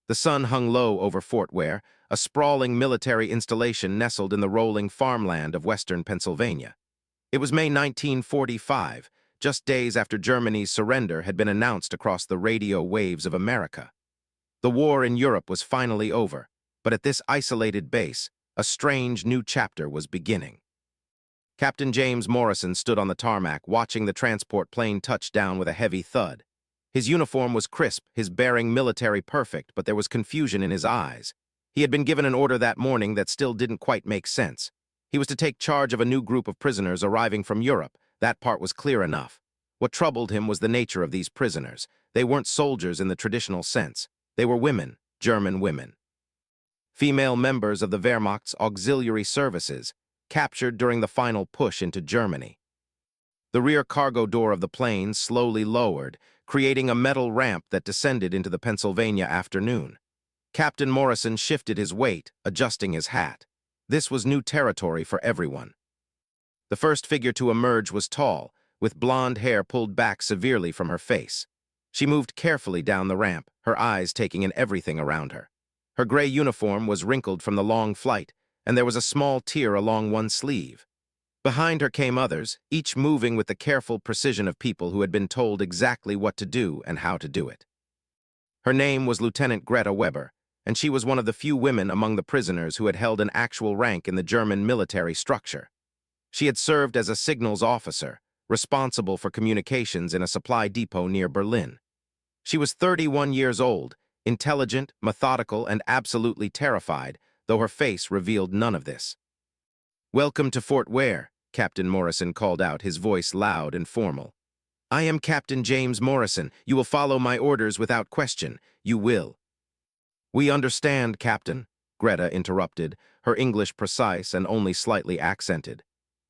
The sun hung low over Fort Ware, a sprawling military installation nestled in the rolling farmland of western Pennsylvania. It was May 1945, just days after Germany's surrender had been announced across the radio waves of America. The war in Europe was finally over, but at this isolated base, a strange new chapter was beginning. Captain James Morrison stood on the tarmac, watching the transport plane touch down with a heavy thud. His uniform was crisp, his bearing military perfect, but there was confusion in his eyes. He had been given an order that morning that still didn't quite make sense. He was to take charge of a new group of prisoners arriving from Europe. That part was clear enough. What troubled him was the nature of these prisoners. They weren't soldiers in the traditional sense. They were women, German women. Female members of the Wehrmacht's auxiliary services, captured during the final push into Germany. The rear cargo door of the plane slowly lowered, creating a metal ramp that descended into the Pennsylvania afternoon. Captain Morrison shifted his weight, adjusting his hat. This was new territory for everyone. The first figure to emerge was tall, with blonde hair pulled back severely from her face. She moved carefully down the ramp, her eyes taking in everything around her. Her gray uniform was wrinkled from the long flight, and there was a small tear along one sleeve. Behind her came others, each moving with the careful precision of people who had been told exactly what to do and how to do it. Her name was Lieutenant Greta Weber, and she was one of the few women among the prisoners who had held an actual rank in the German military structure. She had served as a signals officer, responsible for communications in a supply depot near Berlin. She was 31 years old, intelligent, methodical, and absolutely terrified, though her face revealed none of this. "Welcome to Fort Ware," Captain Morrison called out, his voice loud and formal. "I am Captain James Morrison. You will follow my orders without question. You will." "We understand, Captain," Greta interrupted, her English precise and only slightly accented.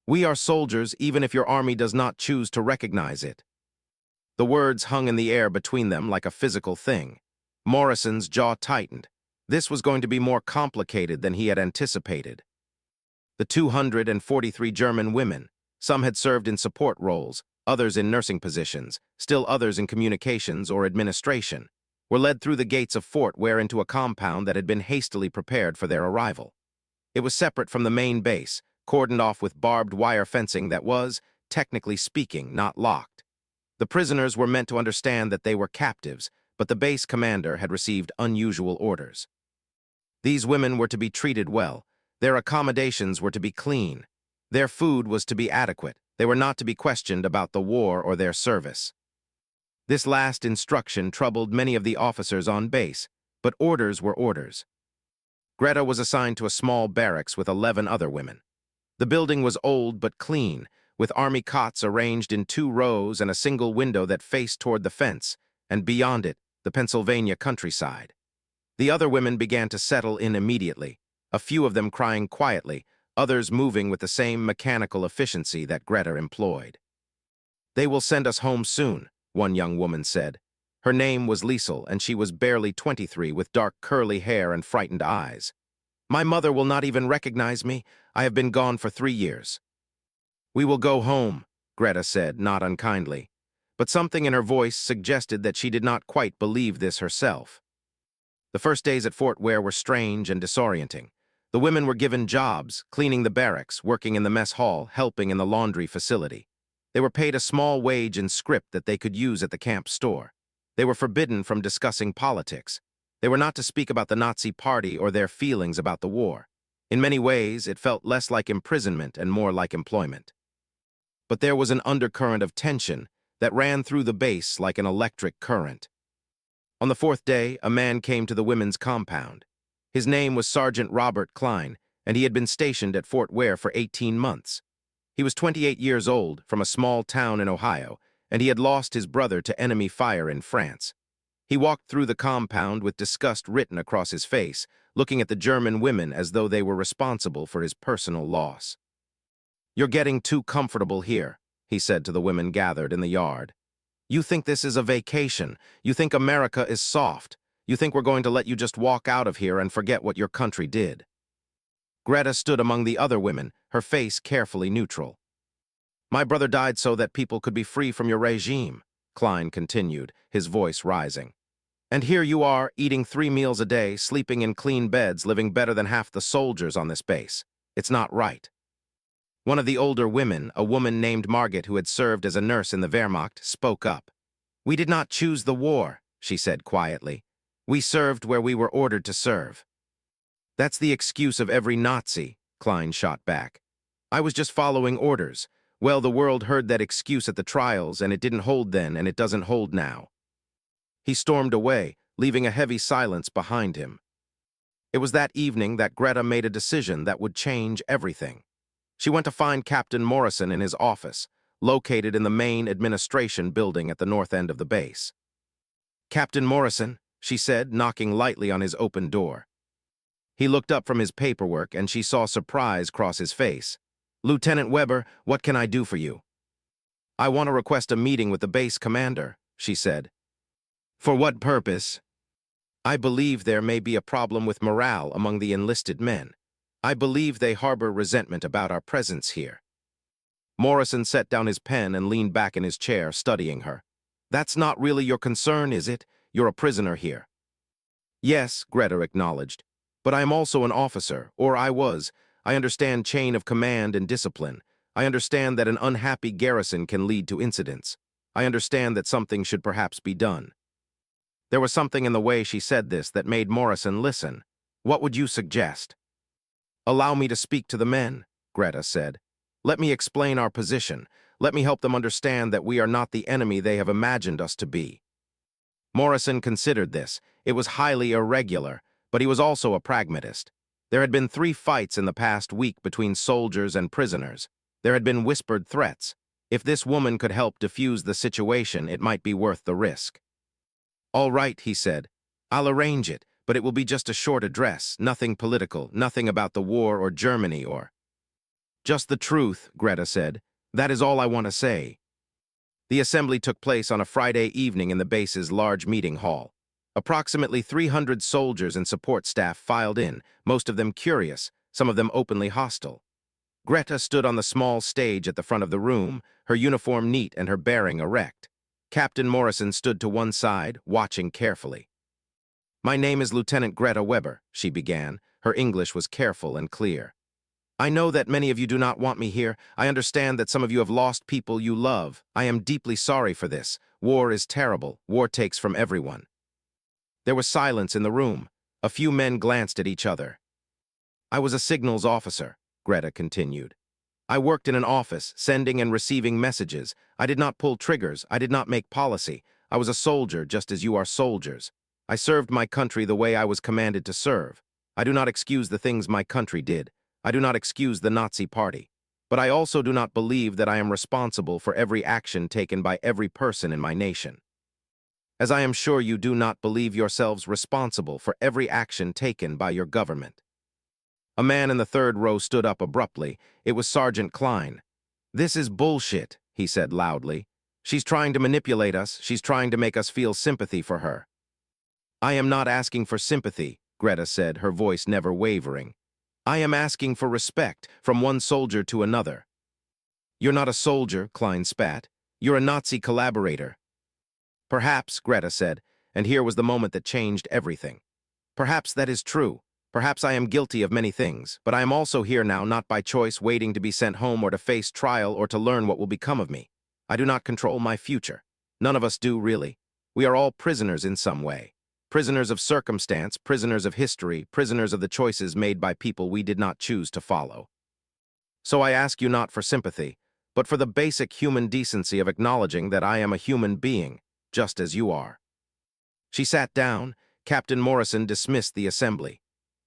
"We are soldiers, even if your army does not choose to recognize it." The words hung in the air between them like a physical thing. Morrison's jaw tightened. This was going to be more complicated than he had anticipated. The 243 German women, some had served in support roles, others in nursing positions, still others in communications or administration, were led through the gates of Fort Ware into a compound that had been hastily prepared for their arrival. It was separate from the main base, cordoned off with barbed wire fencing that was, technically speaking, not locked. The prisoners were meant to understand that they were captives, but the base commander had received unusual orders. These women were to be treated well. Their accommodations were to be clean. Their food was to be adequate. They were not to be questioned about the war or their service. This last instruction troubled many of the officers on base, but orders were orders. Greta was assigned to a small barracks with 11 other women. The building was old but clean, with army cots arranged in 2 rows and a single window that faced toward the fence, and beyond it, the Pennsylvania countryside. The other women began to settle in immediately, a few of them crying quietly, others moving with the same mechanical efficiency that Greta employed. "They will send us home soon," one young woman said. Her name was Liesel, and she was barely 23 with dark curly hair and frightened eyes. "My mother will not even recognize me. I have been gone for 3 years." "We will go home," Greta said, not unkindly, but something in her voice suggested that she did not quite believe this herself. The first days at Fort Ware were strange and disorienting. The women were given jobs, cleaning the barracks, working in the mess hall, helping in the laundry facility. They were paid a small wage in script that they could use at the camp store. They were forbidden from discussing politics. They were not to speak about the Nazi Party or their feelings about the war. In many ways, it felt less like imprisonment and more like employment. But there was an undercurrent of tension that ran through the base like an electric current. On the 4th day, a man came to the women's compound. His name was Sergeant Robert Klein, and he had been stationed at Fort Ware for 18 months. He was 28 years old, from a small town in Ohio, and he had lost his brother to enemy fire in France. He walked through the compound with disgust written across his face, looking at the German women as though they were responsible for his personal loss. "You're getting too comfortable here," he said to the women gathered in the yard. "You think this is a vacation. You think America is soft. You think we're going to let you just walk out of here and forget what your country did." Greta stood among the other women, her face carefully neutral. "My brother died so that people could be free from your regime," Klein continued, his voice rising. And here you are, eating 3 meals a day, sleeping in clean beds, living better than half the soldiers on this base. It's not right. One of the older women, a woman named Margit who had served as a nurse in the Wehrmacht, spoke up. "We did not choose the war," she said quietly. "We served where we were ordered to serve." "That's the excuse of every Nazi," Klein shot back. "I was just following orders. Well, the world heard that excuse at the trials, and it didn't hold then, and it doesn't hold now." He stormed away, leaving a heavy silence behind him. It was that evening that Greta made a decision that would change everything. She went to find Captain Morrison in his office, located in the main administration building at the north end of the base. "Captain Morrison," she said, knocking lightly on his open door. He looked up from his paperwork, and she saw surprise cross his face. "Lieutenant Weber, what can I do for you?" "I want to request a meeting with the base commander," she said. "For what purpose?" "I believe there may be a problem with morale among the enlisted men. I believe they harbor resentment about our presence here." Morrison set down his pen and leaned back in his chair, studying her. "That's not really your concern, is it? You're a prisoner here." "Yes," Greta acknowledged. "But I am also an officer, or I was. I understand chain of command and discipline. I understand that an unhappy garrison can lead to incidents. I understand that something should perhaps be done." There was something in the way she said this that made Morrison listen. "What would you suggest?" "Allow me to speak to the men," Greta said. "Let me explain our position. Let me help them understand that we are not the enemy they have imagined us to be." Morrison considered this. It was highly irregular, but he was also a pragmatist. There had been 3 fights in the past week between soldiers and prisoners. There had been whispered threats. If this woman could help diffuse the situation, it might be worth the risk. "All right," he said. "I'll arrange it, but it will be just a short address, nothing political, nothing about the war or Germany or—" "Just the truth," Greta said. "That is all I want to say." The assembly took place on a Friday evening in the base's large meeting hall. Approximately 300 soldiers and support staff filed in, most of them curious, some of them openly hostile. Greta stood on the small stage at the front of the room, her uniform neat and her bearing erect. Captain Morrison stood to one side, watching carefully. "My name is Lieutenant Greta Weber," she began. Her English was careful and clear. "I know that many of you do not want me here. I understand that some of you have lost people you love. I am deeply sorry for this. War is terrible. War takes from everyone." There was silence in the room. A few men glanced at each other. "I was a signals officer," Greta continued. "I worked in an office, sending and receiving messages. I did not pull triggers. I did not make policy. I was a soldier, just as you are soldiers. I served my country the way I was commanded to serve. I do not excuse the things my country did. I do not excuse the Nazi Party. But I also do not believe that I am responsible for every action taken by every person in my nation. As I am sure you do not believe yourselves responsible for every action taken by your government." A man in the third row stood up abruptly. It was Sergeant Klein. "This is bullshit," he said loudly. "She's trying to manipulate us. She's trying to make us feel sympathy for her." "I am not asking for sympathy," Greta said, her voice never wavering. "I am asking for respect from one soldier to another." "You're not a soldier," Klein spat. "You're a Nazi collaborator." "Perhaps," Greta said, and here was the moment that changed everything. "Perhaps that is true. Perhaps I am guilty of many things, but I am also here now not by choice, waiting to be sent home or to face trial or to learn what will become of me. I do not control my future. None of us do, really. We are all prisoners in some way. Prisoners of circumstance, prisoners of history, prisoners of the choices made by people we did not choose to follow. So I ask you not for sympathy, but for the basic human decency of acknowledging that I am a human being, just as you are." She sat down. Captain Morrison dismissed the assembly.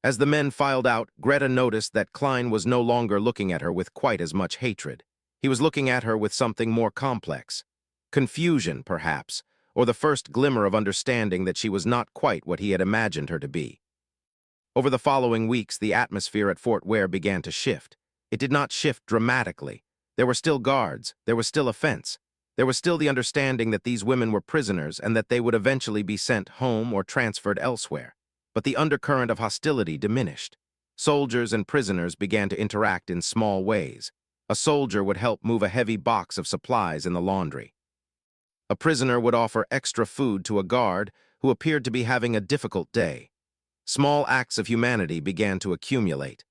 As the men filed out, Greta noticed that Klein was no longer looking at her with quite as much hatred. He was looking at her with something more complex. Confusion, perhaps, or the first glimmer of understanding that she was not quite what he had imagined her to be. Over the following weeks, the atmosphere at Fort Ware began to shift. It did not shift dramatically. There were still guards. There was still a fence. There was still the understanding that these women were prisoners and that they would eventually be sent home or transferred elsewhere. But the undercurrent of hostility diminished. Soldiers and prisoners began to interact in small ways. A soldier would help move a heavy box of supplies in the laundry. A prisoner would offer extra food to a guard who appeared to be having a difficult day. Small acts of humanity began to accumulate.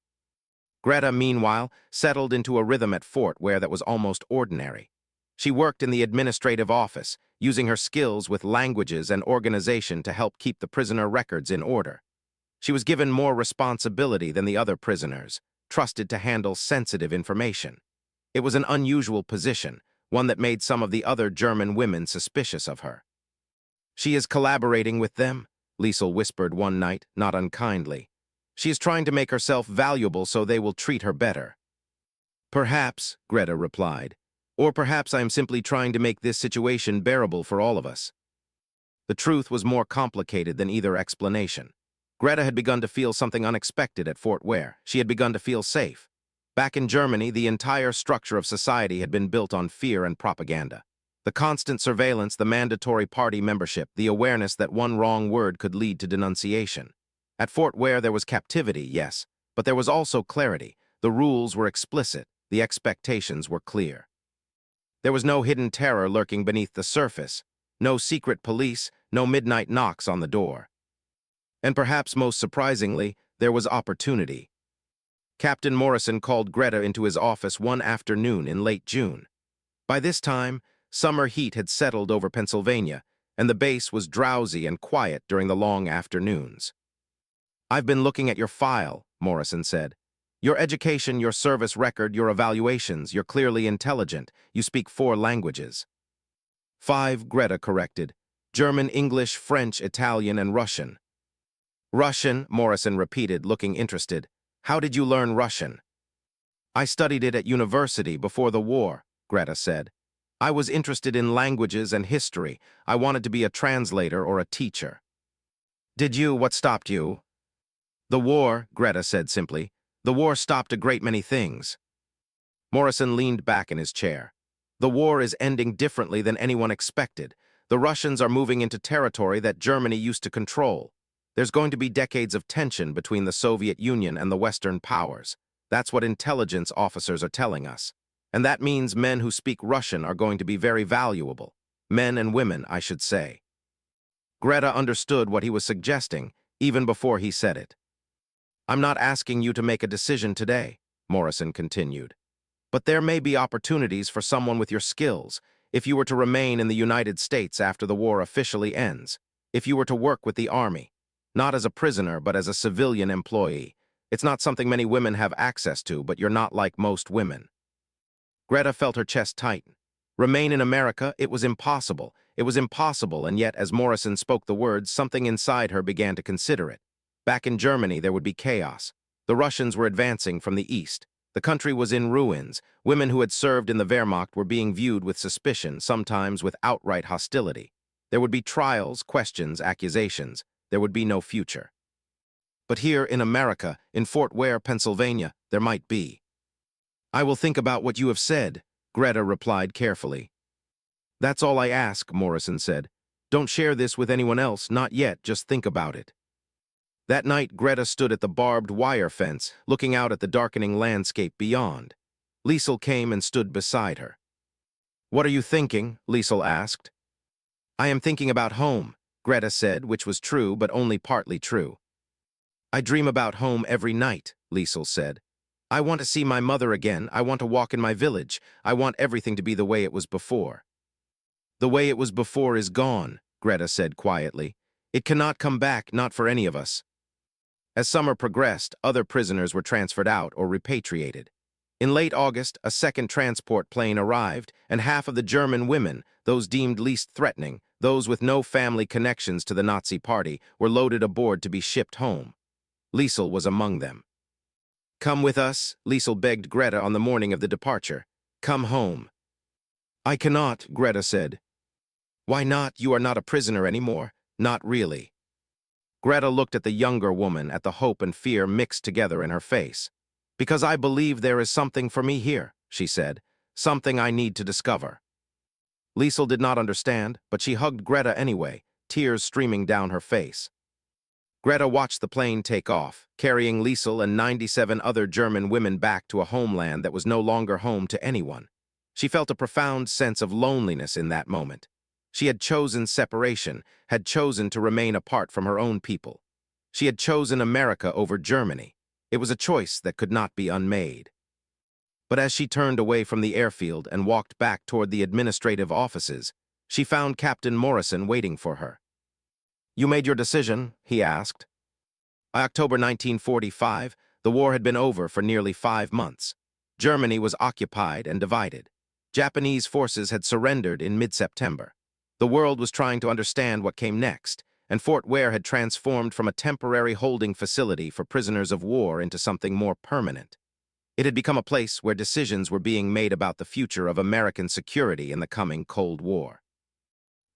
Greta, meanwhile, settled into a rhythm at Fort Ware that was almost ordinary. She worked in the administrative office, using her skills with languages and organization to help keep the prisoner records in order. She was given more responsibility than the other prisoners, trusted to handle sensitive information. It was an unusual position, one that made some of the other German women suspicious of her. "She is collaborating with them," Liesel whispered one night, not unkindly. "She is trying to make herself valuable so they will treat her better." "Perhaps," Greta replied. "Or perhaps I am simply trying to make this situation bearable for all of us." The truth was more complicated than either explanation. Greta had begun to feel something unexpected at Fort Ware. She had begun to feel safe. Back in Germany, the entire structure of society had been built on fear and propaganda. The constant surveillance, the mandatory party membership, the awareness that one wrong word could lead to denunciation. At Fort Ware there was captivity, yes, but there was also clarity. The rules were explicit, the expectations were clear. There was no hidden terror lurking beneath the surface, no secret police, no midnight knocks on the door. And perhaps most surprisingly, there was opportunity. Captain Morrison called Greta into his office one afternoon in late June. By this time, summer heat had settled over Pennsylvania, and the base was drowsy and quiet during the long afternoons. "I've been looking at your file," Morrison said. "Your education, your service record, your evaluations, you're clearly intelligent. You speak 4 languages." "5," Greta corrected. "German, English, French, Italian, and Russian." "Russian," Morrison repeated, looking interested. "How did you learn Russian?" "I studied it at university before the war," Greta said. "I was interested in languages and history. I wanted to be a translator or a teacher." "Did you? What stopped you?" "The war," Greta said simply. "The war stopped a great many things." Morrison leaned back in his chair. "The war is ending differently than anyone expected. The Russians are moving into territory that Germany used to control. There's going to be decades of tension between the Soviet Union and the Western powers. That's what intelligence officers are telling us. And that means men who speak Russian are going to be very valuable. Men and women, I should say." Greta understood what he was suggesting, even before he said it. "I'm not asking you to make a decision today," Morrison continued. "But there may be opportunities for someone with your skills if you were to remain in the United States after the war officially ends, if you were to work with the Army. Not as a prisoner, but as a civilian employee. It's not something many women have access to, but you're not like most women." Greta felt her chest tighten. Remain in America, it was impossible. It was impossible, and yet, as Morrison spoke the words, something inside her began to consider it. Back in Germany, there would be chaos. The Russians were advancing from the east. The country was in ruins. Women who had served in the Wehrmacht were being viewed with suspicion, sometimes with outright hostility. There would be trials, questions, accusations. There would be no future. But here in America, in Fort Ware, Pennsylvania, there might be. "I will think about what you have said," Greta replied carefully. "That's all I ask," Morrison said. "Don't share this with anyone else, not yet, just think about it." That night, Greta stood at the barbed wire fence, looking out at the darkening landscape beyond. Liesel came and stood beside her. "What are you thinking?" Liesel asked. "I am thinking about home," Greta said, which was true, but only partly true. "I dream about home every night," Liesel said. "I want to see my mother again. I want to walk in my village. I want everything to be the way it was before." "The way it was before is gone," Greta said quietly. "It cannot come back, not for any of us." As summer progressed, other prisoners were transferred out or repatriated. In late August, a second transport plane arrived, and half of the German women, those deemed least threatening, those with no family connections to the Nazi Party, were loaded aboard to be shipped home. Liesel was among them. "Come with us," Liesel begged Greta on the morning of the departure. "Come home." "I cannot," Greta said. "Why not? You are not a prisoner anymore." "Not really." Greta looked at the younger woman, at the hope and fear mixed together in her face. "Because I believe there is something for me here," she said. "Something I need to discover." Liesel did not understand, but she hugged Greta anyway, tears streaming down her face. Greta watched the plane take off, carrying Liesel and 97 other German women back to a homeland that was no longer home to anyone. She felt a profound sense of loneliness in that moment. She had chosen separation, had chosen to remain apart from her own people. She had chosen America over Germany. It was a choice that could not be unmade. But as she turned away from the airfield and walked back toward the administrative offices, she found Captain Morrison waiting for her. "You made your decision?" he asked. By October 1945, the war had been over for nearly 5 months. Germany was occupied and divided. Japanese forces had surrendered in mid-September. The world was trying to understand what came next, and Fort Ware had transformed from a temporary holding facility for prisoners of war into something more permanent. It had become a place where decisions were being made about the future of American security in the coming Cold War.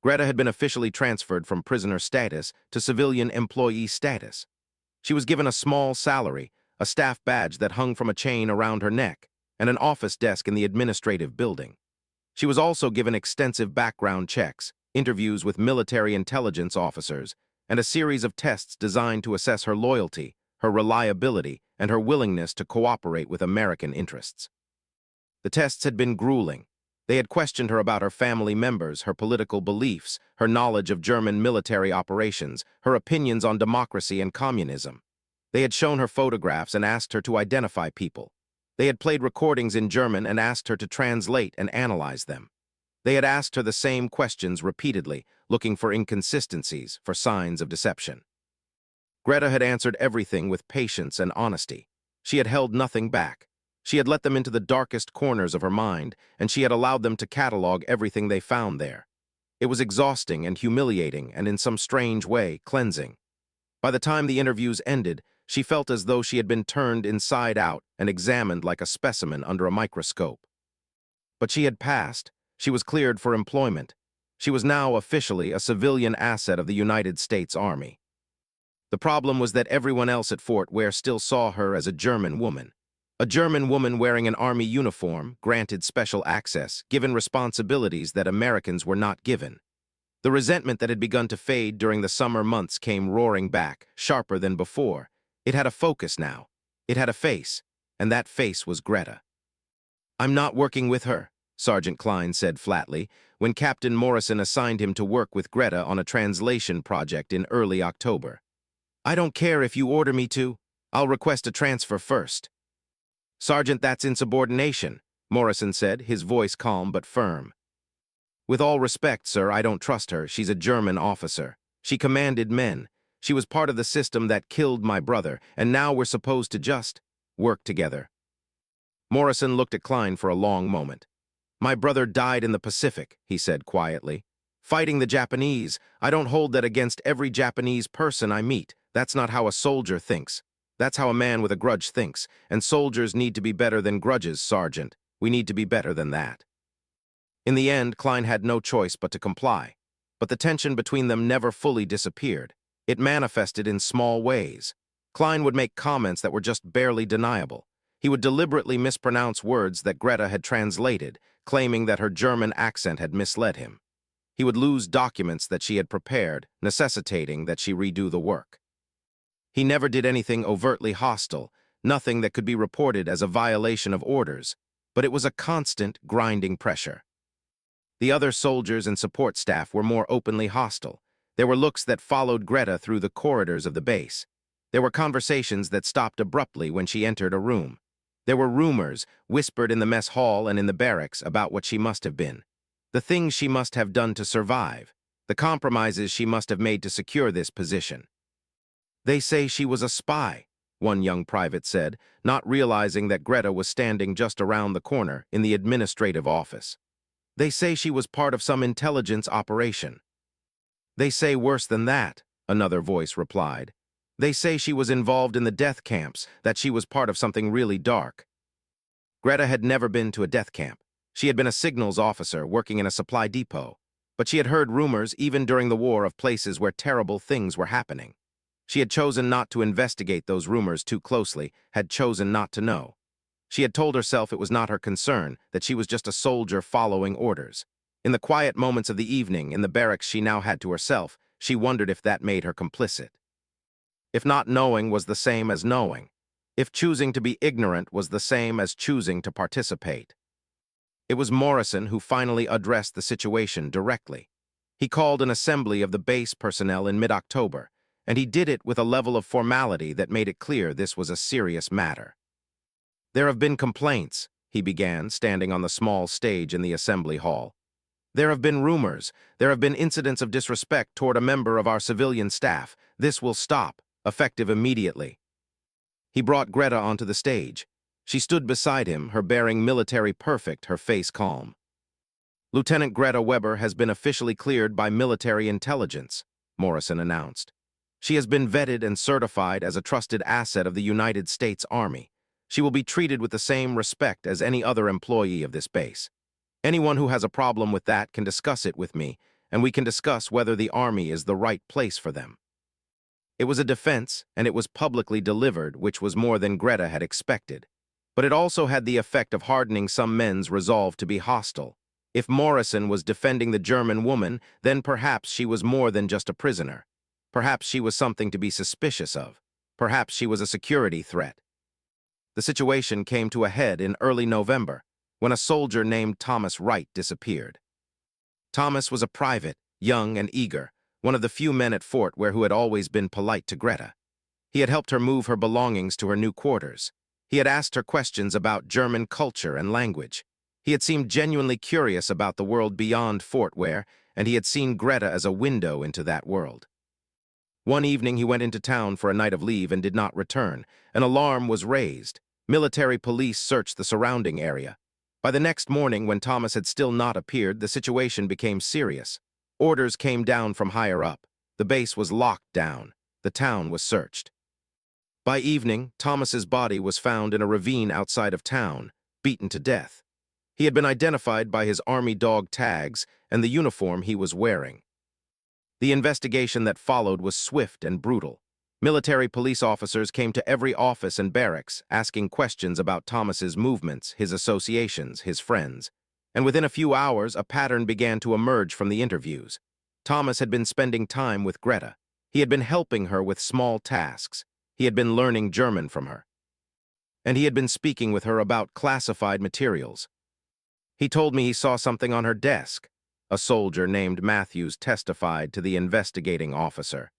Greta had been officially transferred from prisoner status to civilian employee status. She was given a small salary, a staff badge that hung from a chain around her neck, and an office desk in the administrative building. She was also given extensive background checks, interviews with military intelligence officers, and a series of tests designed to assess her loyalty, her reliability, and her willingness to cooperate with American interests. The tests had been grueling. They had questioned her about her family members, her political beliefs, her knowledge of German military operations, her opinions on democracy and communism. They had shown her photographs and asked her to identify people. They had played recordings in German and asked her to translate and analyze them. They had asked her the same questions repeatedly, looking for inconsistencies, for signs of deception. Greta had answered everything with patience and honesty. She had held nothing back. She had let them into the darkest corners of her mind, and she had allowed them to catalog everything they found there. It was exhausting and humiliating and in some strange way cleansing. By the time the interviews ended, she felt as though she had been turned inside out and examined like a specimen under a microscope. But she had passed. She was cleared for employment. She was now officially a civilian asset of the United States Army. The problem was that everyone else at Fort Ware still saw her as a German woman. A German woman wearing an army uniform, granted special access, given responsibilities that Americans were not given. The resentment that had begun to fade during the summer months came roaring back, sharper than before. It had a focus now. It had a face, and that face was Greta. "I'm not working with her," Sergeant Klein said flatly, when Captain Morrison assigned him to work with Greta on a translation project in early October. "I don't care if you order me to. I'll request a transfer first." "Sergeant, that's insubordination," Morrison said, his voice calm but firm. "With all respect, sir, I don't trust her. She's a German officer. She commanded men. She was part of the system that killed my brother, and now we're supposed to just work together." Morrison looked at Klein for a long moment. "My brother died in the Pacific," he said quietly. "Fighting the Japanese. I don't hold that against every Japanese person I meet. That's not how a soldier thinks. That's how a man with a grudge thinks, and soldiers need to be better than grudges, Sergeant. We need to be better than that." In the end, Klein had no choice but to comply. But the tension between them never fully disappeared. It manifested in small ways. Klein would make comments that were just barely deniable. He would deliberately mispronounce words that Greta had translated, claiming that her German accent had misled him. He would lose documents that she had prepared, necessitating that she redo the work. He never did anything overtly hostile, nothing that could be reported as a violation of orders, but it was a constant, grinding pressure. The other soldiers and support staff were more openly hostile. There were looks that followed Greta through the corridors of the base. There were conversations that stopped abruptly when she entered a room. There were rumors, whispered in the mess hall and in the barracks, about what she must have been. The things she must have done to survive. The compromises she must have made to secure this position. "They say she was a spy," one young private said, not realizing that Greta was standing just around the corner in the administrative office. "They say she was part of some intelligence operation." "They say worse than that," another voice replied. "They say she was involved in the death camps, that she was part of something really dark." Greta had never been to a death camp. She had been a signals officer working in a supply depot, but she had heard rumors even during the war of places where terrible things were happening. She had chosen not to investigate those rumors too closely, had chosen not to know. She had told herself it was not her concern, that she was just a soldier following orders. In the quiet moments of the evening, in the barracks she now had to herself, she wondered if that made her complicit. If not knowing was the same as knowing. If choosing to be ignorant was the same as choosing to participate. It was Morrison who finally addressed the situation directly. He called an assembly of the base personnel in mid-October, and he did it with a level of formality that made it clear this was a serious matter. "There have been complaints," he began, standing on the small stage in the assembly hall. "There have been rumors. There have been incidents of disrespect toward a member of our civilian staff. This will stop, effective immediately." He brought Greta onto the stage. She stood beside him, her bearing military perfect, her face calm. "Lieutenant Greta Weber has been officially cleared by military intelligence," Morrison announced. "She has been vetted and certified as a trusted asset of the United States Army. She will be treated with the same respect as any other employee of this base. Anyone who has a problem with that can discuss it with me, and we can discuss whether the Army is the right place for them." It was a defense, and it was publicly delivered, which was more than Greta had expected. But it also had the effect of hardening some men's resolve to be hostile. If Morrison was defending the German woman, then perhaps she was more than just a prisoner. Perhaps she was something to be suspicious of. Perhaps she was a security threat. The situation came to a head in early November, when a soldier named Thomas Wright disappeared. Thomas was a private, young and eager, one of the few men at Fort who had always been polite to Greta. He had helped her move her belongings to her new quarters. He had asked her questions about German culture and language. He had seemed genuinely curious about the world beyond Fort and he had seen Greta as a window into that world. One evening he went into town for a night of leave and did not return. An alarm was raised. Military police searched the surrounding area. By the next morning, when Thomas had still not appeared, the situation became serious. Orders came down from higher up. The base was locked down. The town was searched. By evening, Thomas's body was found in a ravine outside of town, beaten to death. He had been identified by his army dog tags and the uniform he was wearing. The investigation that followed was swift and brutal. Military police officers came to every office and barracks, asking questions about Thomas's movements, his associations, his friends. And within a few hours, a pattern began to emerge from the interviews. Thomas had been spending time with Greta. He had been helping her with small tasks. He had been learning German from her. And he had been speaking with her about classified materials. "He told me he saw something on her desk," a soldier named Matthews testified to the investigating officer.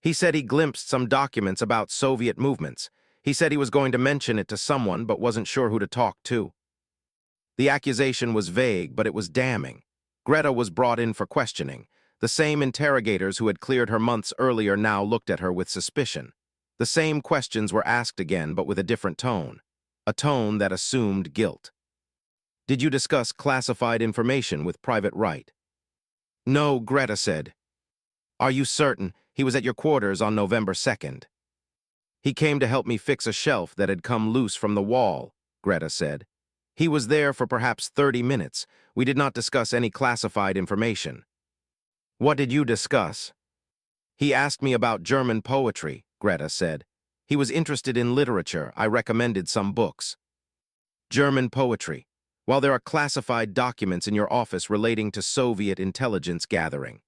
"He said he glimpsed some documents about Soviet movements. He said he was going to mention it to someone but wasn't sure who to talk to." The accusation was vague, but it was damning. Greta was brought in for questioning. The same interrogators who had cleared her months earlier now looked at her with suspicion. The same questions were asked again, but with a different tone. A tone that assumed guilt. "Did you discuss classified information with Private Wright?" "No," Greta said. "Are you certain? He was at your quarters on November 2nd. "He came to help me fix a shelf that had come loose from the wall," Greta said. "He was there for perhaps 30 minutes. We did not discuss any classified information." "What did you discuss?" "He asked me about German poetry," Greta said. "He was interested in literature. I recommended some books." "German poetry. While there are classified documents in your office relating to Soviet intelligence gathering."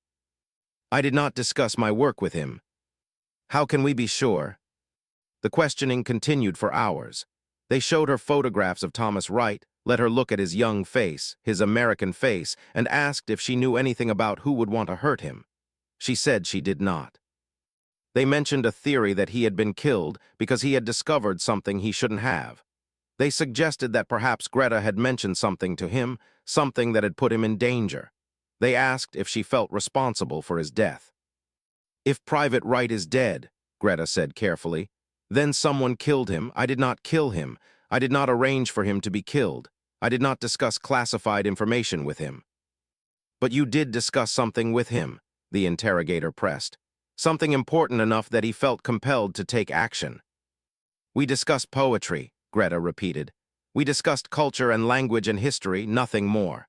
"I did not discuss my work with him." "How can we be sure?" The questioning continued for hours. They showed her photographs of Thomas Wright, let her look at his young face, his American face, and asked if she knew anything about who would want to hurt him. She said she did not. They mentioned a theory that he had been killed because he had discovered something he shouldn't have. They suggested that perhaps Greta had mentioned something to him, something that had put him in danger. They asked if she felt responsible for his death. "If Private Wright is dead," Greta said carefully, "then someone killed him. I did not kill him. I did not arrange for him to be killed. I did not discuss classified information with him." "But you did discuss something with him," the interrogator pressed. "Something important enough that he felt compelled to take action." "We discussed poetry," Greta repeated. "We discussed culture and language and history, nothing more."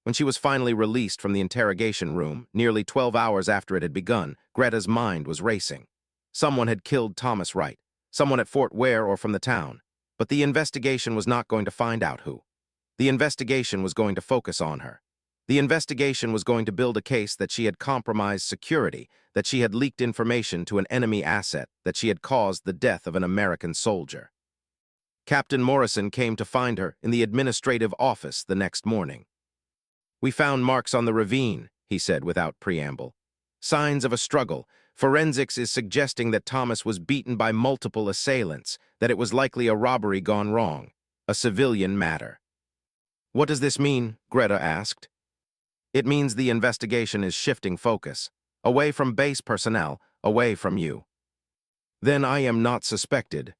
When she was finally released from the interrogation room, nearly 12 hours after it had begun, Greta's mind was racing. Someone had killed Thomas Wright, someone at Fort Ware or from the town. But the investigation was not going to find out who. The investigation was going to focus on her. The investigation was going to build a case that she had compromised security, that she had leaked information to an enemy asset, that she had caused the death of an American soldier. Captain Morrison came to find her in the administrative office the next morning. "We found marks on the ravine," he said without preamble. Signs of a struggle. Forensics is suggesting that Thomas was beaten by multiple assailants, that it was likely a robbery gone wrong, a civilian matter. What does this mean? Greta asked. It means the investigation is shifting focus, away from base personnel, away from you. Then I am not suspected.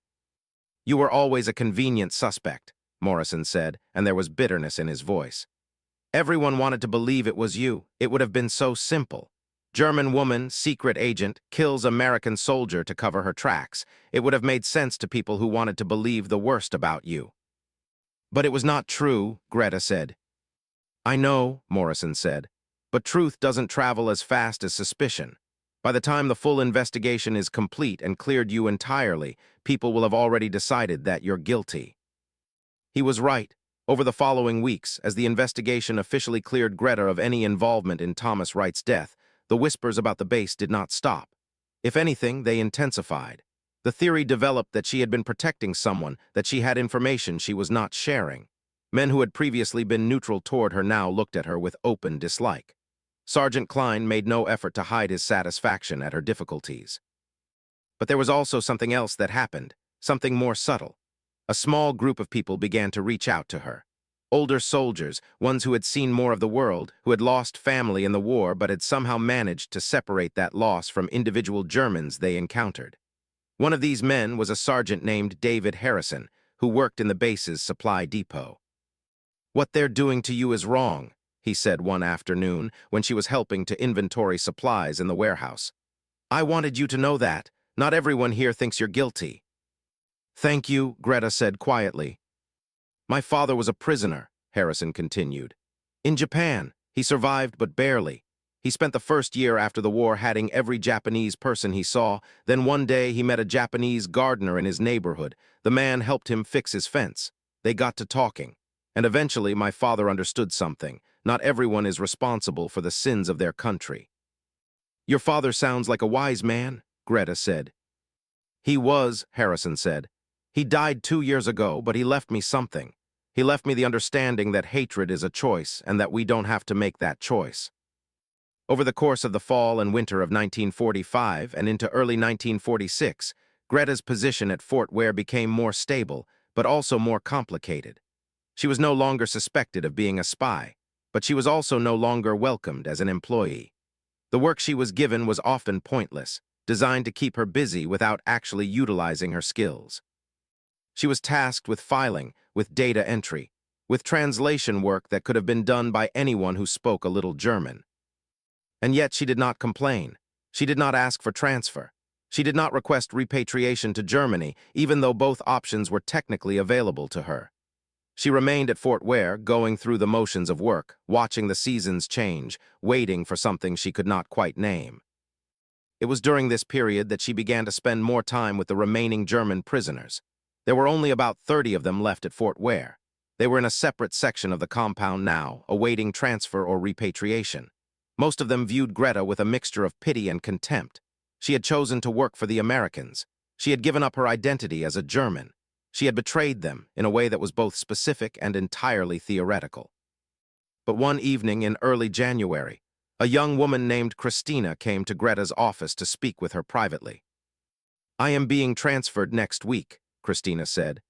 You were always a convenient suspect, Morrison said, and there was bitterness in his voice. Everyone wanted to believe it was you. It would have been so simple. German woman, secret agent, kills American soldier to cover her tracks. It would have made sense to people who wanted to believe the worst about you. But it was not true, Greta said. I know, Morrison said, but truth doesn't travel as fast as suspicion. By the time the full investigation is complete and cleared you entirely, people will have already decided that you're guilty. He was right. Over the following weeks, as the investigation officially cleared Greta of any involvement in Thomas Wright's death, the whispers about the base did not stop. If anything, they intensified. The theory developed that she had been protecting someone, that she had information she was not sharing. Men who had previously been neutral toward her now looked at her with open dislike. Sergeant Klein made no effort to hide his satisfaction at her difficulties. But there was also something else that happened, something more subtle. A small group of people began to reach out to her. Older soldiers, ones who had seen more of the world, who had lost family in the war but had somehow managed to separate that loss from individual Germans they encountered. One of these men was a sergeant named David Harrison, who worked in the base's supply depot. "What they're doing to you is wrong," he said one afternoon when she was helping to inventory supplies in the warehouse. "I wanted you to know that. Not everyone here thinks you're guilty." "Thank you," Greta said quietly. "My father was a prisoner," Harrison continued. "In Japan, he survived but barely. He spent the first year after the war hatting every Japanese person he saw. Then one day he met a Japanese gardener in his neighborhood. The man helped him fix his fence. They got to talking. And eventually my father understood something. Not everyone is responsible for the sins of their country." "Your father sounds like a wise man," Greta said. "He was," Harrison said. "He died 2 years ago, but he left me something. He left me the understanding that hatred is a choice and that we don't have to make that choice." Over the course of the fall and winter of 1945 and into early 1946, Greta's position at Fort Ware became more stable, but also more complicated. She was no longer suspected of being a spy, but she was also no longer welcomed as an employee. The work she was given was often pointless, designed to keep her busy without actually utilizing her skills. She was tasked with filing, with data entry, with translation work that could have been done by anyone who spoke a little German. And yet she did not complain. She did not ask for transfer. She did not request repatriation to Germany, even though both options were technically available to her. She remained at Fort Ware, going through the motions of work, watching the seasons change, waiting for something she could not quite name. It was during this period that she began to spend more time with the remaining German prisoners. There were only about 30 of them left at Fort Ware. They were in a separate section of the compound now, awaiting transfer or repatriation. Most of them viewed Greta with a mixture of pity and contempt. She had chosen to work for the Americans. She had given up her identity as a German. She had betrayed them in a way that was both specific and entirely theoretical. But one evening in early January, a young woman named Christina came to Greta's office to speak with her privately. "I am being transferred next week," Christina said.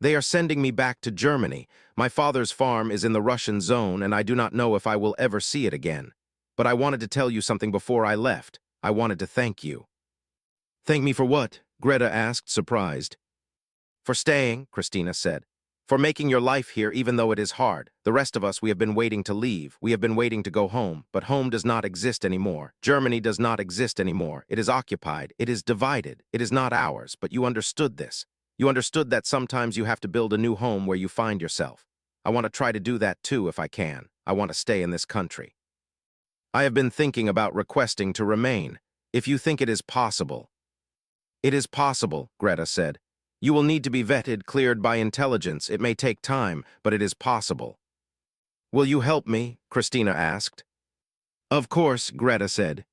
"They are sending me back to Germany. My father's farm is in the Russian zone, and I do not know if I will ever see it again. But I wanted to tell you something before I left. I wanted to thank you." "Thank me for what?" Greta asked, surprised. "For staying," Christina said. "For making your life here even though it is hard. The rest of us, we have been waiting to leave. We have been waiting to go home. But home does not exist anymore. Germany does not exist anymore. It is occupied. It is divided. It is not ours. But you understood this. You understood that sometimes you have to build a new home where you find yourself. I want to try to do that too if I can. I want to stay in this country. I have been thinking about requesting to remain, if you think it is possible." "It is possible," Greta said. "You will need to be vetted, cleared by intelligence. It may take time, but it is possible." "Will you help me?" Christina asked. "Of course," Greta said.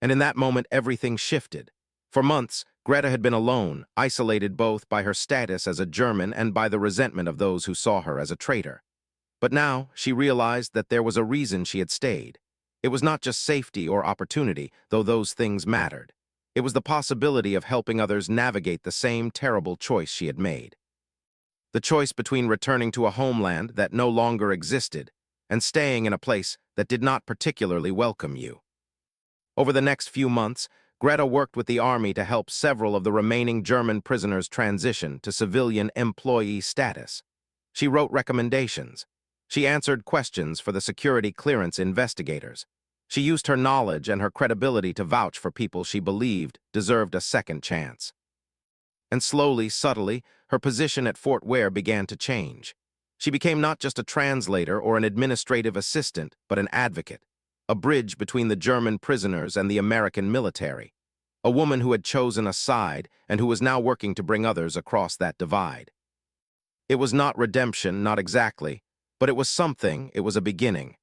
And in that moment, everything shifted. For months, Greta had been alone, isolated both by her status as a German and by the resentment of those who saw her as a traitor. But now, she realized that there was a reason she had stayed. It was not just safety or opportunity, though those things mattered. It was the possibility of helping others navigate the same terrible choice she had made. The choice between returning to a homeland that no longer existed and staying in a place that did not particularly welcome you. Over the next few months, Greta worked with the army to help several of the remaining German prisoners transition to civilian employee status. She wrote recommendations. She answered questions for the security clearance investigators. She used her knowledge and her credibility to vouch for people she believed deserved a second chance. And slowly, subtly, her position at Fort Ware began to change. She became not just a translator or an administrative assistant, but an advocate, a bridge between the German prisoners and the American military, a woman who had chosen a side and who was now working to bring others across that divide. It was not redemption, not exactly, but it was something, it was a beginning.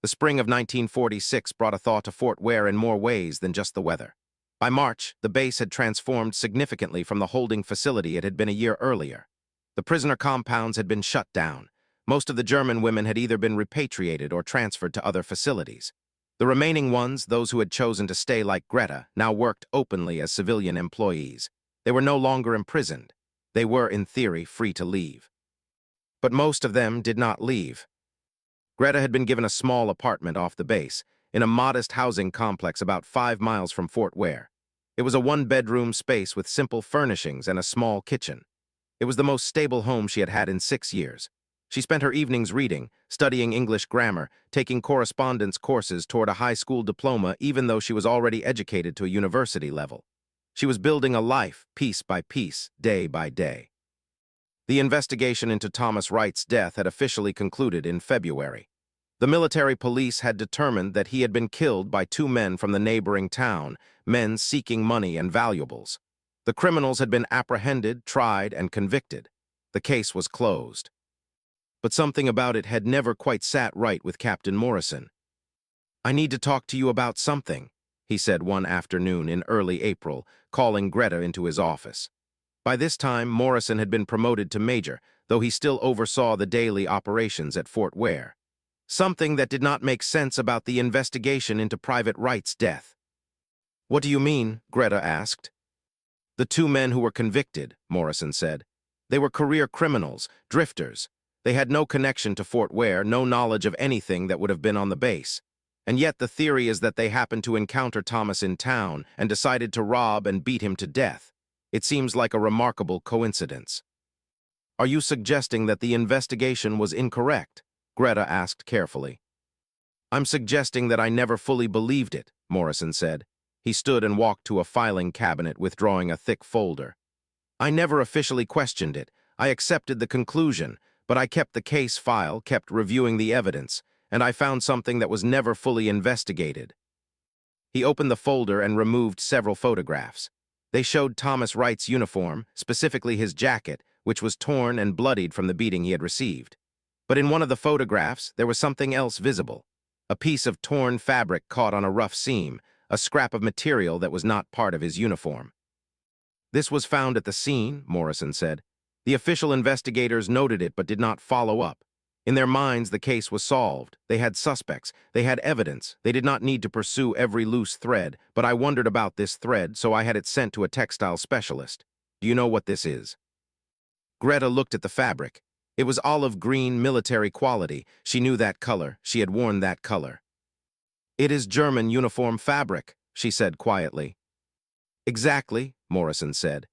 The spring of 1946 brought a thaw to Fort Ware in more ways than just the weather. By March, the base had transformed significantly from the holding facility it had been a year earlier. The prisoner compounds had been shut down. Most of the German women had either been repatriated or transferred to other facilities. The remaining ones, those who had chosen to stay like Greta, now worked openly as civilian employees. They were no longer imprisoned. They were, in theory, free to leave. But most of them did not leave. Greta had been given a small apartment off the base, in a modest housing complex about 5 miles from Fort Ware. It was a one-bedroom space with simple furnishings and a small kitchen. It was the most stable home she had had in 6 years. She spent her evenings reading, studying English grammar, taking correspondence courses toward a high school diploma even though she was already educated to a university level. She was building a life, piece by piece, day by day. The investigation into Thomas Wright's death had officially concluded in February. The military police had determined that he had been killed by 2 men from the neighboring town, men seeking money and valuables. The criminals had been apprehended, tried, and convicted. The case was closed. But something about it had never quite sat right with Captain Morrison. "I need to talk to you about something," he said one afternoon in early April, calling Greta into his office. By this time, Morrison had been promoted to major, though he still oversaw the daily operations at Fort Ware. Something that did not make sense about the investigation into Private Wright's death. "What do you mean?" Greta asked. "The 2 men who were convicted," Morrison said. "They were career criminals, drifters. They had no connection to Fort Ware, no knowledge of anything that would have been on the base. And yet the theory is that they happened to encounter Thomas in town and decided to rob and beat him to death. It seems like a remarkable coincidence." "Are you suggesting that the investigation was incorrect?" Greta asked carefully. "I'm suggesting that I never fully believed it," Morrison said. He stood and walked to a filing cabinet, withdrawing a thick folder. "I never officially questioned it. I accepted the conclusion, but I kept the case file, kept reviewing the evidence, and I found something that was never fully investigated." He opened the folder and removed several photographs. They showed Thomas Wright's uniform, specifically his jacket, which was torn and bloodied from the beating he had received. But in one of the photographs, there was something else visible. A piece of torn fabric caught on a rough seam, a scrap of material that was not part of his uniform. "This was found at the scene," Morrison said. "The official investigators noted it but did not follow up. In their minds, the case was solved. They had suspects. They had evidence. They did not need to pursue every loose thread, but I wondered about this thread, so I had it sent to a textile specialist. Do you know what this is?" Greta looked at the fabric. It was olive green, military quality. She knew that color. She had worn that color. "It is German uniform fabric," she said quietly. "Exactly," Morrison said.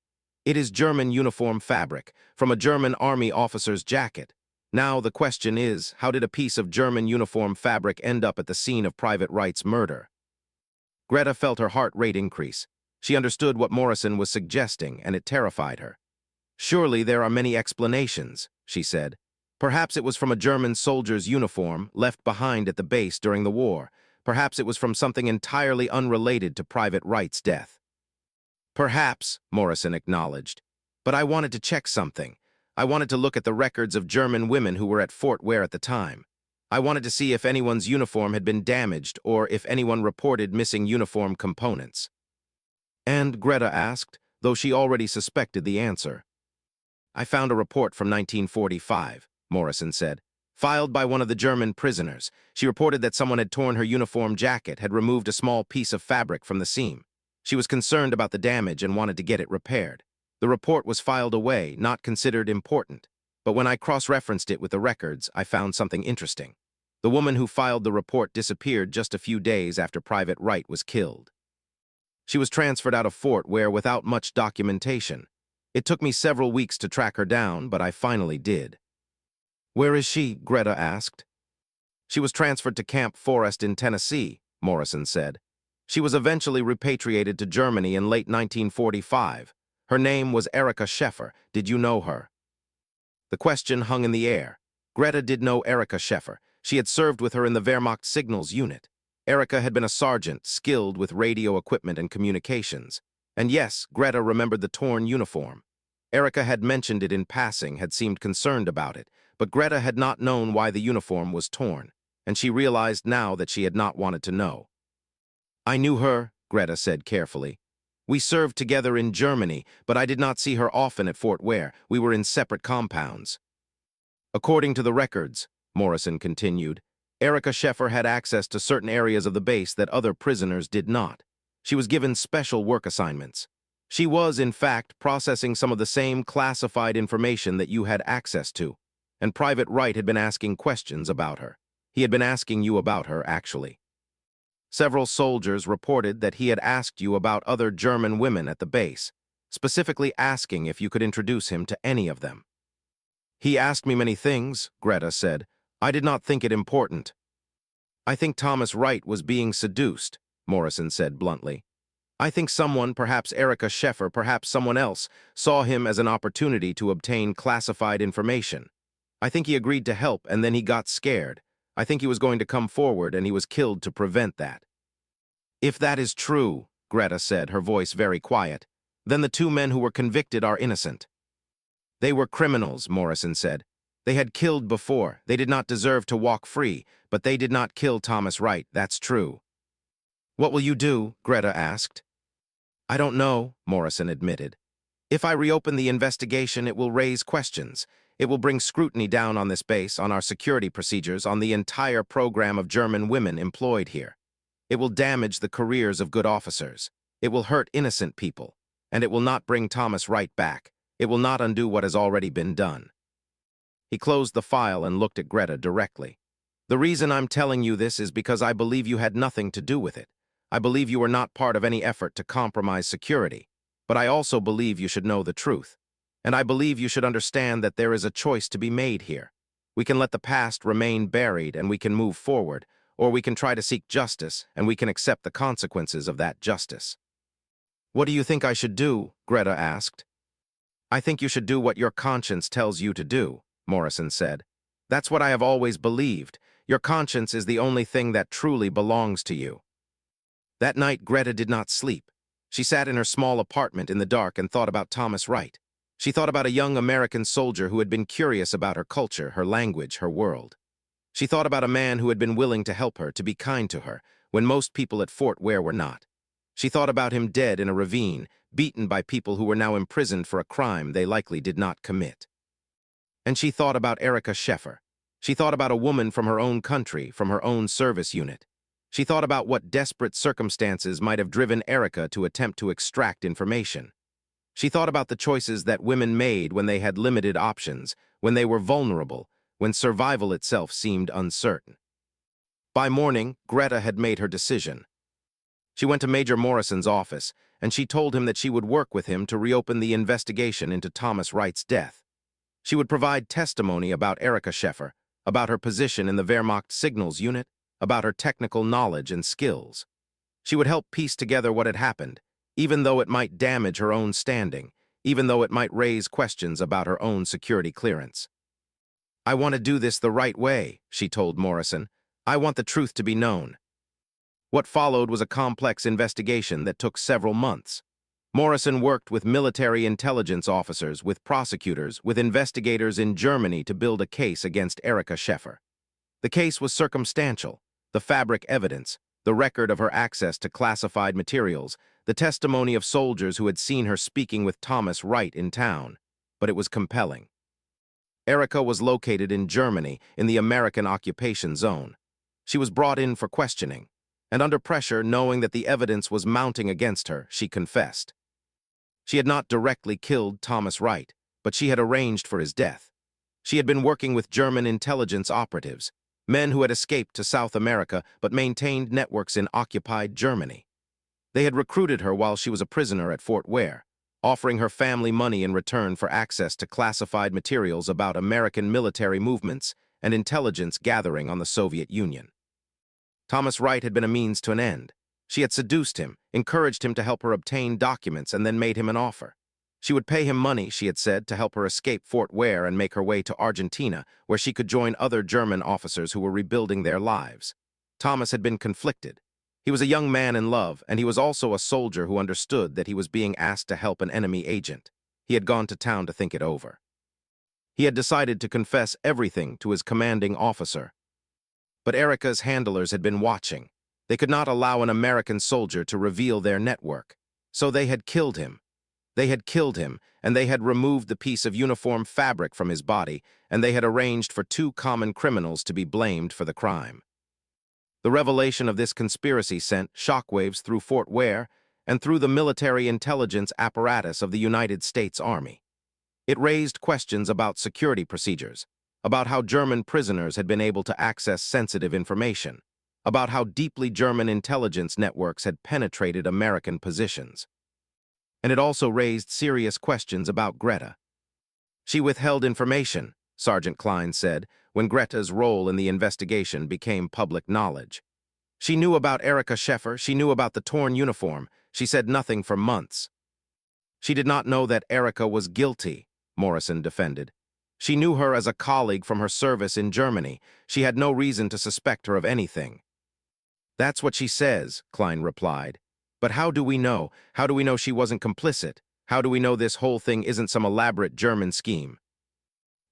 "It is German uniform fabric, from a German army officer's jacket. Now the question is, how did a piece of German uniform fabric end up at the scene of Private Wright's murder?" Greta felt her heart rate increase. She understood what Morrison was suggesting, and it terrified her. "Surely there are many explanations," she said. "Perhaps it was from a German soldier's uniform left behind at the base during the war. Perhaps it was from something entirely unrelated to Private Wright's death." "Perhaps," Morrison acknowledged. "But I wanted to check something. I wanted to look at the records of German women who were at Fort Ware at the time. I wanted to see if anyone's uniform had been damaged or if anyone reported missing uniform components." "And?" Greta asked, though she already suspected the answer. "I found a report from 1945, Morrison said. Filed by one of the German prisoners, she reported that someone had torn her uniform jacket, had removed a small piece of fabric from the seam. She was concerned about the damage and wanted to get it repaired. The report was filed away, not considered important. But when I cross-referenced it with the records, I found something interesting. The woman who filed the report disappeared just a few days after Private Wright was killed. She was transferred out of Fort Ware without much documentation. It took me several weeks to track her down, but I finally did. "Where is she?" Greta asked. "She was transferred to Camp Forrest in Tennessee," Morrison said. "She was eventually repatriated to Germany in late 1945. Her name was Erika Scheffer. Did you know her?" The question hung in the air. Greta did know Erika Scheffer. She had served with her in the Wehrmacht Signals Unit. Erika had been a sergeant, skilled with radio equipment and communications. And yes, Greta remembered the torn uniform. Erika had mentioned it in passing, had seemed concerned about it, but Greta had not known why the uniform was torn, and she realized now that she had not wanted to know. "I knew her," Greta said carefully. "We served together in Germany, but I did not see her often at Fort Ware. We were in separate compounds." According to the records, Morrison continued, Erika Scheffer had access to certain areas of the base that other prisoners did not. She was given special work assignments. She was, in fact, processing some of the same classified information that you had access to, and Private Wright had been asking questions about her. He had been asking you about her, actually. Several soldiers reported that he had asked you about other German women at the base, specifically asking if you could introduce him to any of them. "He asked me many things," Greta said. "I did not think it important." "I think Thomas Wright was being seduced," Morrison said bluntly. "I think someone, perhaps Erika Scheffer, perhaps someone else, saw him as an opportunity to obtain classified information. I think he agreed to help, and then he got scared. I think he was going to come forward, and he was killed to prevent that." "If that is true," Greta said, her voice very quiet, "then the two men who were convicted are innocent." "They were criminals," Morrison said. "They had killed before. They did not deserve to walk free, but they did not kill Thomas Wright, that's true." "What will you do?" Greta asked. "I don't know," Morrison admitted. "If I reopen the investigation, it will raise questions. It will bring scrutiny down on this base, on our security procedures, on the entire program of German women employed here. It will damage the careers of good officers. It will hurt innocent people. And it will not bring Thomas Wright back. It will not undo what has already been done." He closed the file and looked at Greta directly. "The reason I'm telling you this is because I believe you had nothing to do with it. I believe you were not part of any effort to compromise security. But I also believe you should know the truth. And I believe you should understand that there is a choice to be made here. We can let the past remain buried and we can move forward, or we can try to seek justice and we can accept the consequences of that justice." "What do you think I should do?" Greta asked. "I think you should do what your conscience tells you to do," Morrison said. "That's what I have always believed. Your conscience is the only thing that truly belongs to you." That night, Greta did not sleep. She sat in her small apartment in the dark and thought about Thomas Wright. She thought about a young American soldier who had been curious about her culture, her language, her world. She thought about a man who had been willing to help her, to be kind to her, when most people at Fort Ware were not. She thought about him dead in a ravine, beaten by people who were now imprisoned for a crime they likely did not commit. And she thought about Erika Scheffer. She thought about a woman from her own country, from her own service unit. She thought about what desperate circumstances might have driven Erika to attempt to extract information. She thought about the choices that women made when they had limited options, when they were vulnerable, when survival itself seemed uncertain. By morning, Greta had made her decision. She went to Major Morrison's office, and she told him that she would work with him to reopen the investigation into Thomas Wright's death. She would provide testimony about Erika Scheffer, about her position in the Wehrmacht Signals Unit, about her technical knowledge and skills. She would help piece together what had happened, even though it might damage her own standing, even though it might raise questions about her own security clearance. "I want to do this the right way," she told Morrison. "I want the truth to be known." What followed was a complex investigation that took several months. Morrison worked with military intelligence officers, with prosecutors, with investigators in Germany to build a case against Erika Scheffer. The case was circumstantial, the fabric evidence, the record of her access to classified materials, the testimony of soldiers who had seen her speaking with Thomas Wright in town, but it was compelling. Erica was located in Germany, in the American occupation zone. She was brought in for questioning, and under pressure, knowing that the evidence was mounting against her, she confessed. She had not directly killed Thomas Wright, but she had arranged for his death. She had been working with German intelligence operatives, men who had escaped to South America but maintained networks in occupied Germany. They had recruited her while she was a prisoner at Fort Ware, offering her family money in return for access to classified materials about American military movements and intelligence gathering on the Soviet Union. Thomas Wright had been a means to an end. She had seduced him, encouraged him to help her obtain documents, and then made him an offer. She would pay him money, she had said, to help her escape Fort Ware and make her way to Argentina, where she could join other German officers who were rebuilding their lives. Thomas had been conflicted. He was a young man in love, and he was also a soldier who understood that he was being asked to help an enemy agent. He had gone to town to think it over. He had decided to confess everything to his commanding officer. But Erica's handlers had been watching. They could not allow an American soldier to reveal their network. So they had killed him. They had killed him, and they had removed the piece of uniform fabric from his body, and they had arranged for two common criminals to be blamed for the crime. The revelation of this conspiracy sent shockwaves through Fort Ware and through the military intelligence apparatus of the United States Army. It raised questions about security procedures, about how German prisoners had been able to access sensitive information, about how deeply German intelligence networks had penetrated American positions. And it also raised serious questions about Greta. She withheld information, Sergeant Klein said, when Greta's role in the investigation became public knowledge. She knew about Erica Scheffer, she knew about the torn uniform, she said nothing for months. She did not know that Erica was guilty, Morrison defended. She knew her as a colleague from her service in Germany. She had no reason to suspect her of anything. That's what she says, Klein replied. But how do we know? How do we know she wasn't complicit? How do we know this whole thing isn't some elaborate German scheme?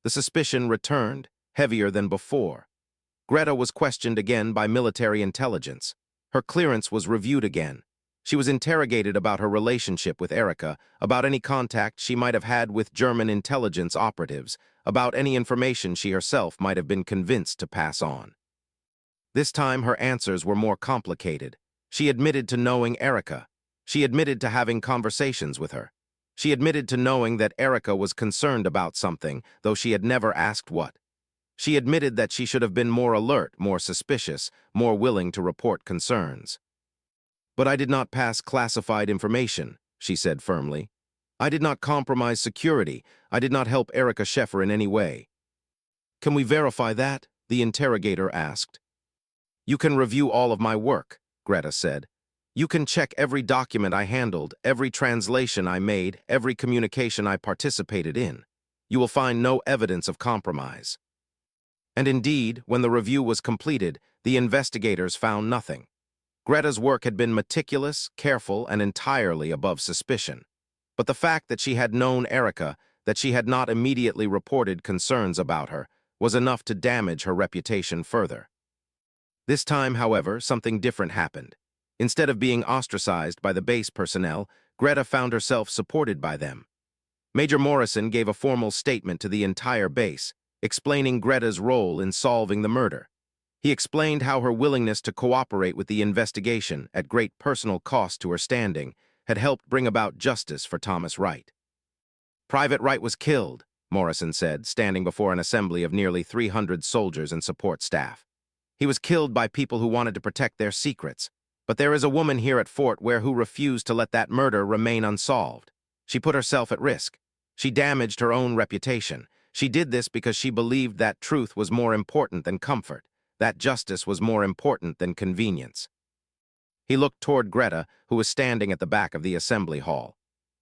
The suspicion returned, heavier than before. Greta was questioned again by military intelligence. Her clearance was reviewed again. She was interrogated about her relationship with Erica, about any contact she might have had with German intelligence operatives, about any information she herself might have been convinced to pass on. This time her answers were more complicated. She admitted to knowing Erica. She admitted to having conversations with her. She admitted to knowing that Erica was concerned about something, though she had never asked what. She admitted that she should have been more alert, more suspicious, more willing to report concerns. But I did not pass classified information, she said firmly. I did not compromise security. I did not help Erica Scheffer in any way. Can we verify that? The interrogator asked. You can review all of my work, Greta said. You can check every document I handled, every translation I made, every communication I participated in. You will find no evidence of compromise. And indeed, when the review was completed, the investigators found nothing. Greta's work had been meticulous, careful, and entirely above suspicion. But the fact that she had known Erica, that she had not immediately reported concerns about her, was enough to damage her reputation further. This time, however, something different happened. Instead of being ostracized by the base personnel, Greta found herself supported by them. Major Morrison gave a formal statement to the entire base, explaining Greta's role in solving the murder. He explained how her willingness to cooperate with the investigation, at great personal cost to her standing, had helped bring about justice for Thomas Wright. Private Wright was killed, Morrison said, standing before an assembly of nearly 300 soldiers and support staff. He was killed by people who wanted to protect their secrets. But there is a woman here at Fort Ware who refused to let that murder remain unsolved. She put herself at risk. She damaged her own reputation. She did this because she believed that truth was more important than comfort, that justice was more important than convenience. He looked toward Greta, who was standing at the back of the assembly hall.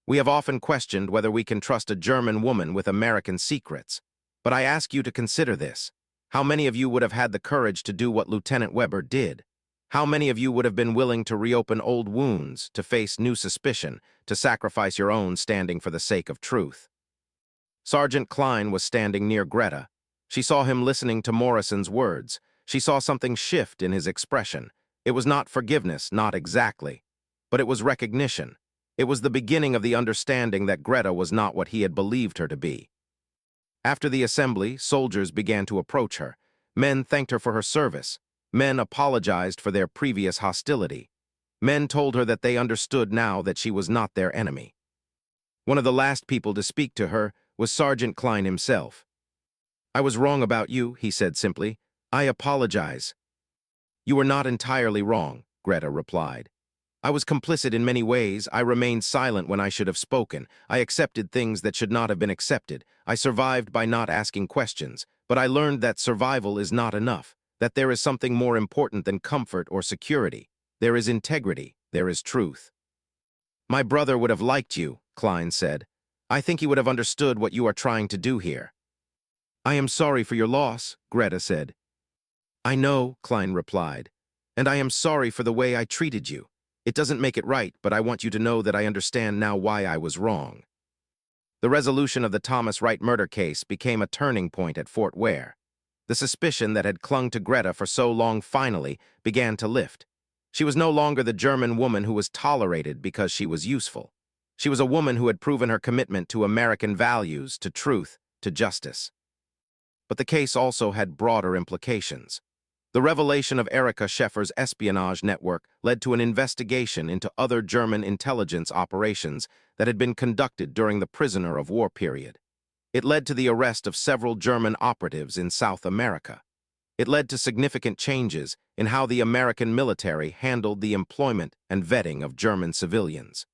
We have often questioned whether we can trust a German woman with American secrets. But I ask you to consider this. How many of you would have had the courage to do what Lieutenant Weber did? How many of you would have been willing to reopen old wounds, to face new suspicion, to sacrifice your own standing for the sake of truth? Sergeant Klein was standing near Greta. She saw him listening to Morrison's words. She saw something shift in his expression. It was not forgiveness, not exactly. But it was recognition. It was the beginning of the understanding that Greta was not what he had believed her to be. After the assembly, soldiers began to approach her. Men thanked her for her service. Men apologized for their previous hostility. Men told her that they understood now that she was not their enemy. One of the last people to speak to her was Sergeant Klein himself. "I was wrong about you," he said simply. "I apologize." "You were not entirely wrong," Greta replied. "I was complicit in many ways. I remained silent when I should have spoken. I accepted things that should not have been accepted. I survived by not asking questions. But I learned that survival is not enough, that there is something more important than comfort or security. There is integrity. There is truth." "My brother would have liked you," Klein said. "I think he would have understood what you are trying to do here." "I am sorry for your loss," Greta said. "I know," Klein replied, "and I am sorry for the way I treated you. It doesn't make it right, but I want you to know that I understand now why I was wrong." The resolution of the Thomas Wright murder case became a turning point at Fort Ware. The suspicion that had clung to Greta for so long finally began to lift. She was no longer the German woman who was tolerated because she was useful. She was a woman who had proven her commitment to American values, to truth, to justice. But the case also had broader implications. The revelation of Erika Scheffer's espionage network led to an investigation into other German intelligence operations that had been conducted during the prisoner of war period. It led to the arrest of several German operatives in South America. It led to significant changes in how the American military handled the employment and vetting of German civilians.